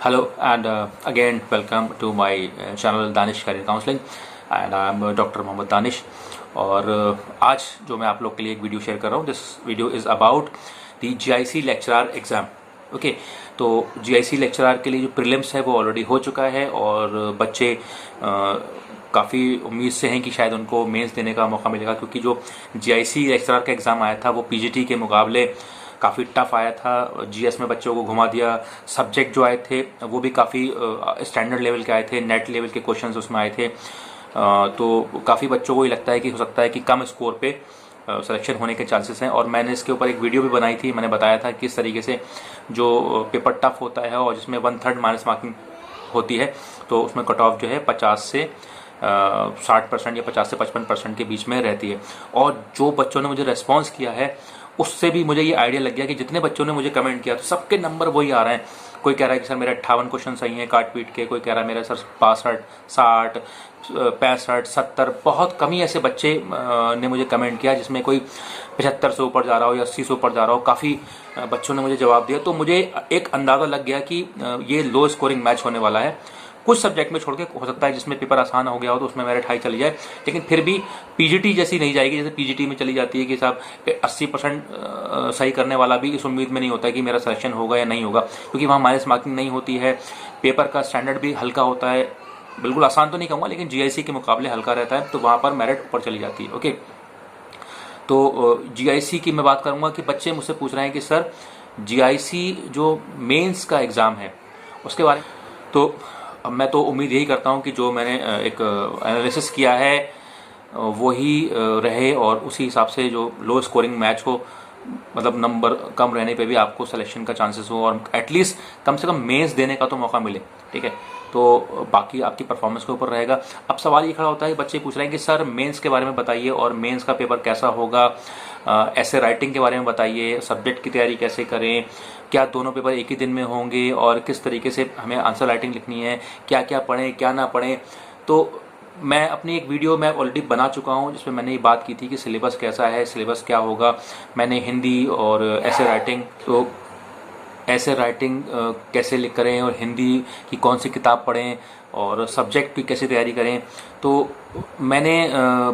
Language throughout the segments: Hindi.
Hello and again welcome to my channel Danish Career Counseling and I am Dr. Mohammad Danish. और आज जो मैं आप लोग के लिए एक वीडियो शेयर कर रहा हूँ, this video is about the GIC lecturer exam. Okay, तो GIC लेक्चरर के लिए जो प्रीलिम्स है वो ऑलरेडी हो चुका है और बच्चे काफ़ी उम्मीद से हैं कि शायद उनको मेंस देने का मौका मिलेगा, क्योंकि जो GIC लेक्चरर का एग्ज़ाम आया था वो PGT के मुकाबले काफ़ी टफ आया था। GS में बच्चों को घुमा दिया। सब्जेक्ट जो आए थे वो भी काफ़ी स्टैंडर्ड लेवल के आए थे, नेट लेवल के क्वेश्चंस उसमें आए थे। तो काफ़ी बच्चों को ये लगता है कि हो सकता है कि कम स्कोर पे सिलेक्शन होने के चांसेस हैं। और मैंने इसके ऊपर एक वीडियो भी बनाई थी, मैंने बताया था कि किस तरीके से जो पेपर टफ होता है और जिसमें 1/3 माइनस मार्किंग होती है, तो उसमें कट ऑफ जो है 50 से 60% या 50 से 55% के बीच में रहती है। और जो बच्चों ने मुझे रेस्पॉन्स किया है उससे भी मुझे ये आइडिया लग गया कि जितने बच्चों ने मुझे कमेंट किया तो सबके नंबर वही आ रहे हैं। कोई कह रहा है कि सर मेरे 58 क्वेश्चन सही हैं काट पीट के, कोई कह रहा है मेरा सर 65, 60, 65, 70, बहुत कम ही ऐसे बच्चे ने मुझे कमेंट किया जिसमें कोई 75 से ऊपर जा रहा हो या 80 से ऊपर जा रहा हो। काफ़ी बच्चों ने मुझे जवाब दिया, तो मुझे एक अंदाज़ा लग गया कि ये लो स्कोरिंग मैच होने वाला है। कुछ सब्जेक्ट में छोड़ के हो सकता है जिसमें पेपर आसान हो गया हो तो उसमें मेरिट हाई चली जाए, लेकिन फिर भी PGT जैसी नहीं जाएगी जैसे PGT में चली जाती है कि साहब 80% सही करने वाला भी इस उम्मीद में नहीं होता है कि मेरा सिलेक्शन होगा या नहीं होगा, क्योंकि वहाँ माइनस मार्किंग नहीं होती है। पेपर का स्टैंडर्ड भी हल्का होता है, बिल्कुल आसान तो नहीं कहूँगा लेकिन GIC के मुकाबले हल्का रहता है, तो वहाँ पर मेरिट ऊपर चली जाती है। ओके, तो GIC की मैं बात करूँगा कि बच्चे मुझसे पूछ रहे हैं कि सर GIC जो मेंस का एग्ज़ाम है उसके बारे में, तो अब मैं तो उम्मीद यही करता हूँ कि जो मैंने एक एनालिसिस किया है वही रहे और उसी हिसाब से जो लो स्कोरिंग मैच हो, मतलब नंबर कम रहने पे भी आपको सिलेक्शन का चांसेस हो और एटलीस्ट कम से कम मेंस देने का तो मौका मिले। ठीक है, तो बाकी आपकी परफॉर्मेंस के ऊपर रहेगा। अब सवाल ये खड़ा होता है, बच्चे पूछ रहे हैं कि सर मेंस के बारे में बताइए और मेंस का पेपर कैसा होगा, ऐसे राइटिंग के बारे में बताइए, सब्जेक्ट की तैयारी कैसे करें, क्या दोनों पेपर एक ही दिन में होंगे और किस तरीके से हमें आंसर राइटिंग लिखनी है, क्या क्या पढ़ें क्या ना पढ़ें। तो मैं अपनी एक वीडियो मैं ऑलरेडी बना चुका हूं जिसमें मैंने ये बात की थी कि सिलेबस कैसा है, सिलेबस क्या होगा। मैंने हिंदी और ऐसे राइटिंग कैसे लिख करें और हिंदी की कौन सी किताब पढ़ें और सब्जेक्ट की कैसे तैयारी करें। तो मैंने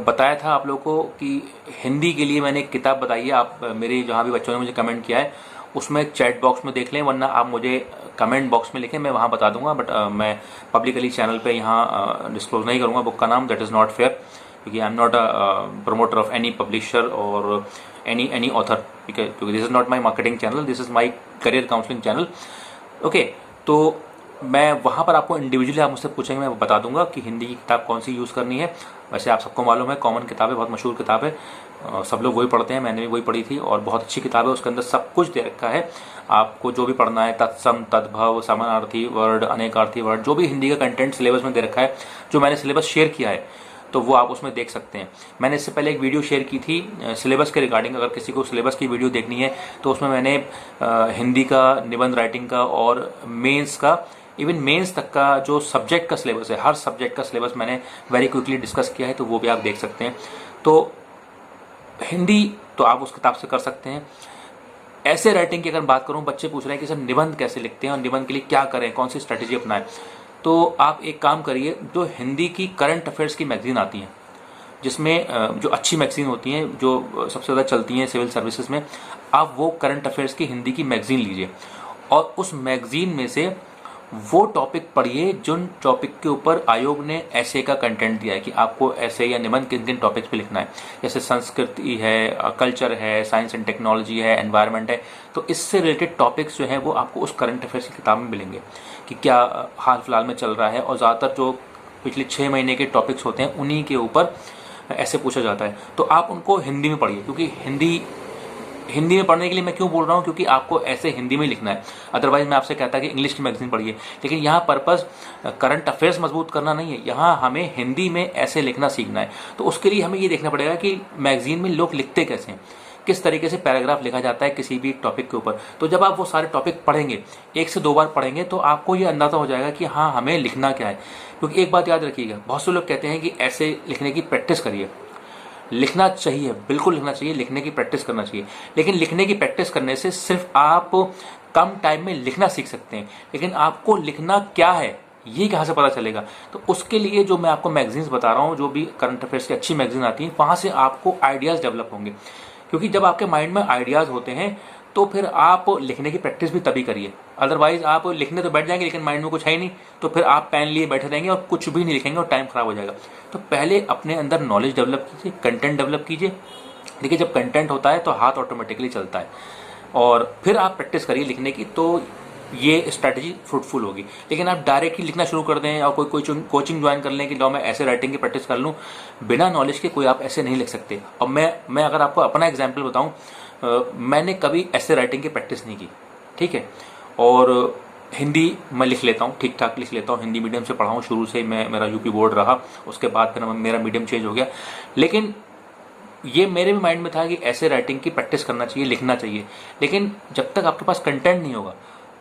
बताया था आप लोगों को कि हिंदी के लिए मैंने एक किताब बताई है। आप मेरे जहाँ भी बच्चों ने मुझे कमेंट किया है उसमें चैट बॉक्स में देख लें, वरना आप मुझे कमेंट बॉक्स में लिखें, मैं वहाँ बता दूंगा। बट मैं पब्लिकली चैनल पे यहाँ डिस्क्लोज नहीं करूँगा बुक का नाम, दैट इज़ नॉट फेयर, क्योंकि I am not a promoter of any publisher और एनी ऑथर। ठीक है, क्योंकि this is not my marketing channel, this is my career counselling channel. Okay, तो मैं वहाँ पर आपको इंडिविजुअली आप मुझसे पूछेंगे, मैं बता दूंगा कि हिंदी की किताब कौन सी यूज़ करनी है। वैसे आप सबको मालूम है, कॉमन किताब है, बहुत मशहूर किताब है, सब लोग वही पढ़ते हैं, मैंने भी वही पढ़ी थी और बहुत अच्छी किताब है। उसके अंदर सब कुछ दे रखा है, आपको जो भी पढ़ना है, तत्सम, तद्भव, समानार्थी वर्ड, अनेकार्थी वर्ड, जो भी हिंदी का कंटेंट सिलेबस में दे रखा है, जो मैंने सिलेबस शेयर किया है तो वो आप उसमें देख सकते हैं। मैंने इससे पहले एक वीडियो शेयर की थी सिलेबस के रिगार्डिंग, अगर किसी को सिलेबस की वीडियो देखनी है तो उसमें मैंने हिंदी का, निबंध राइटिंग का और मेंस का, इवन मेंस तक का जो सब्जेक्ट का सिलेबस है, हर सब्जेक्ट का सिलेबस मैंने वेरी क्विकली डिस्कस किया है, तो वो भी आप देख सकते हैं। तो हिंदी तो आप उस किताब से कर सकते हैं। ऐसे राइटिंग की अगर बात करूं, बच्चे पूछ रहे हैं कि सर निबंध कैसे लिखते हैं और निबंध के लिए क्या करें, कौन सी स्ट्रेटेजी अपनाएं, तो आप एक काम करिए, जो हिंदी की करंट अफेयर्स की मैगजीन आती हैं, जिसमें जो अच्छी मैगजीन होती हैं, जो सबसे ज़्यादा चलती हैं सिविल सर्विसेज में, आप वो करंट अफेयर्स की हिंदी की मैगजीन लीजिए और उस मैगजीन में से वो टॉपिक पढ़िए जिन टॉपिक के ऊपर आयोग ने ऐसे का कंटेंट दिया है कि आपको ऐसे या निबंध किन किन टॉपिक्स पे लिखना है। जैसे संस्कृति है, कल्चर है, साइंस एंड टेक्नोलॉजी है, एनवायरनमेंट है, तो इससे रिलेटेड टॉपिक्स जो हैं वो आपको उस करंट अफेयर्स की किताब में मिलेंगे कि क्या हाल फिलहाल में चल रहा है। और ज़्यादातर जो पिछले 6 महीने के टॉपिक्स होते हैं उन्हीं के ऊपर ऐसे पूछा जाता है, तो आप उनको हिंदी में पढ़िए। क्योंकि हिंदी में पढ़ने के लिए मैं क्यों बोल रहा हूँ, क्योंकि आपको ऐसे हिंदी में लिखना है। अदरवाइज मैं आपसे कहता कि इंग्लिश की मैगजीन पढ़िए, लेकिन यहाँ पर्पस करंट अफेयर्स मजबूत करना नहीं है, यहाँ हमें हिंदी में ऐसे लिखना सीखना है। तो उसके लिए हमें ये देखना पड़ेगा कि मैगजीन में लोग लिखते कैसे हैं, किस तरीके से पैराग्राफ लिखा जाता है किसी भी टॉपिक के ऊपर। तो जब आप वो सारे टॉपिक पढ़ेंगे, 1 से 2 बार पढ़ेंगे, तो आपको ये अंदाजा हो जाएगा कि हाँ हमें लिखना क्या है। क्योंकि एक बात याद रखिएगा, बहुत से लोग कहते हैं कि ऐसे लिखने की प्रैक्टिस करिए। लिखना चाहिए, बिल्कुल लिखना चाहिए, लिखने की प्रैक्टिस करना चाहिए, लेकिन लिखने की प्रैक्टिस करने से सिर्फ आप कम टाइम में लिखना सीख सकते हैं। लेकिन आपको लिखना क्या है ये कहाँ से पता चलेगा? तो उसके लिए जो मैं आपको मैगजीन्स बता रहा हूँ, जो भी करंट अफेयर्स की अच्छी मैगजीन आती हैं, वहाँ से आपको आइडियाज़ डेवलप होंगे। क्योंकि जब आपके माइंड में आइडियाज़ होते हैं तो फिर आप लिखने की प्रैक्टिस भी तभी करिए। अदरवाइज आप लिखने तो बैठ जाएंगे लेकिन माइंड में कुछ है ही नहीं, तो फिर आप पेन लिए बैठे रहेंगे और कुछ भी नहीं लिखेंगे और टाइम खराब हो जाएगा। तो पहले अपने अंदर नॉलेज डेवलप कीजिए, कंटेंट डेवलप कीजिए। देखिए, जब कंटेंट होता है तो हाथ ऑटोमेटिकली चलता है, और फिर आप प्रैक्टिस करिए लिखने की, तो ये स्ट्रैटेजी फ्रूटफुल होगी। लेकिन आप डायरेक्ट ही लिखना शुरू कर दें और कोई कोचिंग ज्वाइन कर लें कि लो मैं ऐसे राइटिंग की प्रैक्टिस कर लूँ, बिना नॉलेज के कोई आप ऐसे नहीं लिख सकते। और मैं अगर आपको अपना एग्जाम्पल बताऊँ, मैंने कभी ऐसे राइटिंग की प्रैक्टिस नहीं की, ठीक है। और हिंदी मैं लिख लेता हूँ, ठीक ठाक लिख लेता हूँ। हिंदी मीडियम से पढ़ा हूँ शुरू से, मेरा यूपी बोर्ड रहा, उसके बाद फिर मेरा मीडियम चेंज हो गया। लेकिन ये मेरे भी माइंड में था कि ऐसे राइटिंग की प्रैक्टिस करना चाहिए, लिखना चाहिए। लेकिन जब तक आपके पास कंटेंट नहीं होगा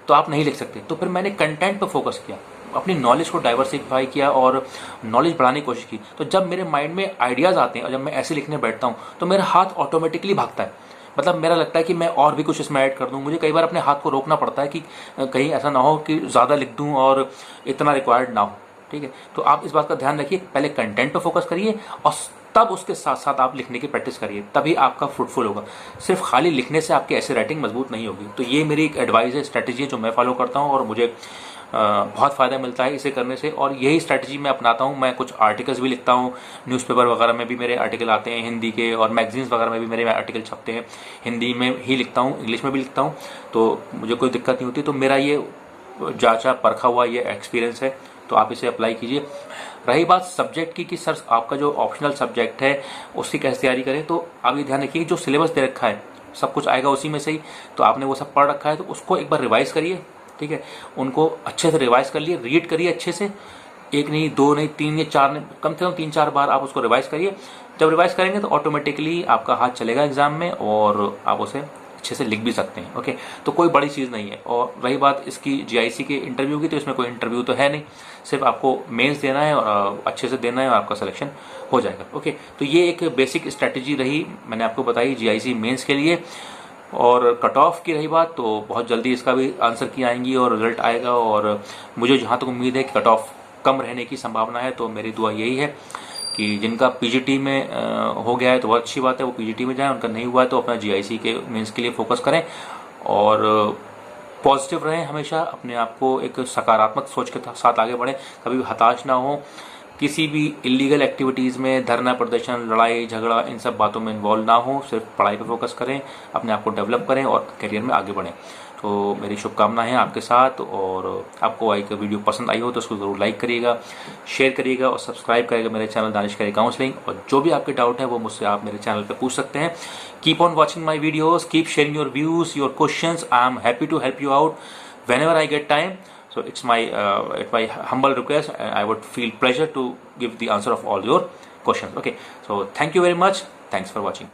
तो आप नहीं लिख सकते। तो फिर मैंने कंटेंट पर फोकस किया, अपनी नॉलेज को डाइवर्सिफाई किया और नॉलेज बढ़ाने की कोशिश की। तो जब मेरे माइंड में आइडियाज़ आते हैं और जब मैं ऐसे लिखने बैठता हूँ तो मेरा हाथ ऑटोमेटिकली भागता है। मतलब मेरा लगता है कि मैं और भी कुछ इसमें ऐड कर दूं। मुझे कई बार अपने हाथ को रोकना पड़ता है कि कहीं ऐसा ना हो कि ज़्यादा लिख दूं और इतना रिक्वायर्ड ना हो, ठीक है। तो आप इस बात का ध्यान रखिए, पहले कंटेंट पर फोकस करिए और तब उसके साथ साथ आप लिखने की प्रैक्टिस करिए, तभी आपका फ्रूटफुल होगा। सिर्फ खाली लिखने से आपकी ऐसे राइटिंग मजबूत नहीं होगी। तो ये मेरी एक एडवाइस है, स्ट्रैटेजी है जो मैं फॉलो करता हूँ और मुझे बहुत फ़ायदा मिलता है इसे करने से। और यही स्ट्रैटेजी मैं अपनाता हूँ। मैं कुछ आर्टिकल्स भी लिखता हूँ, न्यूज़पेपर वगैरह में भी मेरे आर्टिकल आते हैं हिंदी के, और मैगजीन्स वगैरह में भी मेरे आर्टिकल छपते हैं। हिंदी में ही लिखता हूँ, इंग्लिश में भी लिखता हूँ, तो मुझे कोई दिक्कत नहीं होती। तो मेरा ये जांचा परखा हुआ ये एक्सपीरियंस है, तो आप इसे अप्लाई कीजिए। रही बात सब्जेक्ट की कि सर आपका जो ऑप्शनल सब्जेक्ट है उसकी कैसे तैयारी करें, तो आप ये ध्यान रखिए जो सिलेबस दे रखा है सब कुछ आएगा उसी में से ही। तो आपने वो सब पढ़ रखा है तो उसको एक बार रिवाइज करिए, ठीक है। उनको अच्छे से रिवाइज कर लिए, रीड करिए अच्छे से, एक नहीं, दो नहीं, तीन या चार नहीं, कम से कम 3-4 बार आप उसको रिवाइज करिए। जब रिवाइज करेंगे तो ऑटोमेटिकली आपका हाथ चलेगा एग्जाम में और आप उसे अच्छे से लिख भी सकते हैं, ओके। तो कोई बड़ी चीज़ नहीं है। और रही बात इसकी जीआईसी के इंटरव्यू की, तो इसमें कोई इंटरव्यू तो है नहीं, सिर्फ आपको मेंस देना है और अच्छे से देना है और आपका सिलेक्शन हो जाएगा, ओके। तो ये एक बेसिक स्ट्रैटेजी रही, मैंने आपको बताई जीआईसी मेंस के लिए। और कट ऑफ की रही बात, तो बहुत जल्दी इसका भी आंसर की आएंगी और रिजल्ट आएगा। और मुझे जहाँ तक उम्मीद है कि कट ऑफ कम रहने की संभावना है, तो मेरी दुआ यही है कि जिनका पीजीटी में हो गया है तो बहुत अच्छी बात है, वो पीजीटी में जाएं। उनका नहीं हुआ है तो अपना जीआईसी के मेंस के लिए फोकस करें और पॉजिटिव रहें हमेशा, अपने आप को एक सकारात्मक सोच के साथ आगे बढ़ें, कभी भी हताश ना हो। किसी भी इलीगल एक्टिविटीज़ में, धरना प्रदर्शन, लड़ाई झगड़ा, इन सब बातों में इन्वॉल्व ना हो, सिर्फ पढ़ाई पर फोकस करें, अपने आप को डेवलप करें और करियर में आगे बढ़ें। तो मेरी शुभकामनाएं हैं आपके साथ। और आपको एक वीडियो पसंद आई हो तो उसको ज़रूर लाइक करिएगा, शेयर करिएगा और सब्सक्राइब करिएगा मेरे चैनल दानिश खैरी काउंसलिंग। और जो भी आपके डाउट है वो मुझसे आप मेरे चैनल पे पूछ सकते हैं। Keep on watching my videos, keep sharing your views, your questions. I am happy to help you out whenever I get time. So it's my humble request. I would feel pleasure to give the answer of all your questions. Okay. So thank you very much. Thanks for watching.